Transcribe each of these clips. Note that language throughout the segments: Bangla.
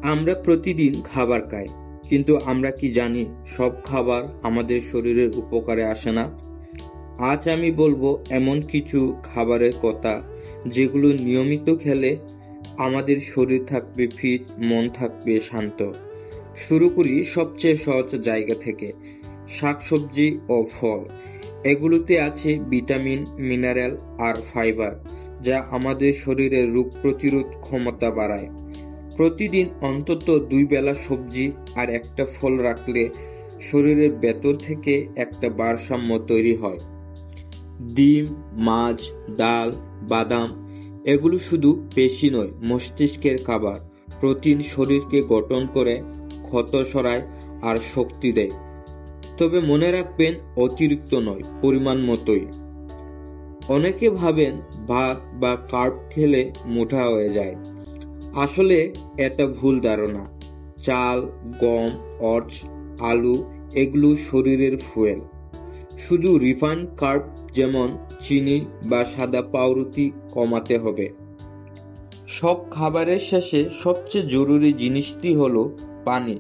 আমরা প্রতিদিন খাবার খাই, কিন্তু আমরা কি জানি সব খাবার আমাদের শরীরের উপকারে আসে না? আজ আমি বলবো এমন কিছু খাবারের কথা যেগুলো নিয়মিত খেলে আমাদের শরীর থাকবে ফিট, মন থাকবে শান্ত। শুরু করি সবচেয়ে সহজ জায়গা থেকে, শাকসবজি ও ফল। এগুলোতে আছে ভিটামিন, মিনারেল আর ফাইবার, যা আমাদের শরীরের রোগ প্রতিরোধ ক্ষমতা বাড়ায়। প্রতিদিন অন্তত 2 বেলা সবজি আর একটা ফল রাখলে শরীরের ভেতর থেকে একটা ভারসাম্য তৈরি হয়। ডিম, মাছ, ডাল, বাদাম এগুলো শুধু পেশি নয়, মস্তিষ্কের খাবার। প্রোটিন শরীরকে গঠন করে, ক্ষত সরায় আর শক্তি দেয়। তবে মনে রাখবেন, অতিরিক্ত নয়, পরিমাণ মতোই। অনেকে ভাবেন ভাত বা কার্ব খেলে মোটা হয়ে যায়। আসলে এটা ভুল ধারণা। চাল, গম, ওটস, আলু এগুলো শরীরের ফুয়েল। শুধু রিফাইন্ড কার্ব যেমন চিনি বা সাদা পাউরুটি কমাতে হবে। সব খাবারের শেষে সবচেয়ে জরুরি জিনিসটি হলো পানি।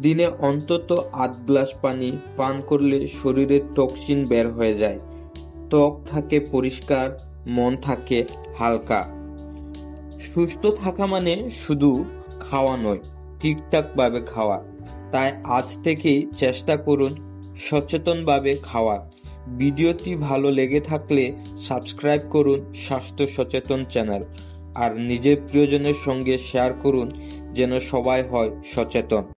দিনে অন্তত 8 গ্লাস পানি পান করলে শরীরের টক্সিন বের হয়ে যায়, ত্বক থাকে পরিষ্কার, মন থাকে হালকা। সুস্থ থাকা মানে শুধু খাওয়া নয়, ঠিকঠাকভাবে খাওয়া। তাই আজ থেকেই চেষ্টা করুন সচেতনভাবে খাওয়ার। ভিডিওটি ভালো লেগে থাকলে সাবস্ক্রাইব করুন স্বাস্থ্য সচেতন চ্যানেল, আর নিজের প্রিয়জনের সঙ্গে শেয়ার করুন যেন সবাই হয় সচেতন।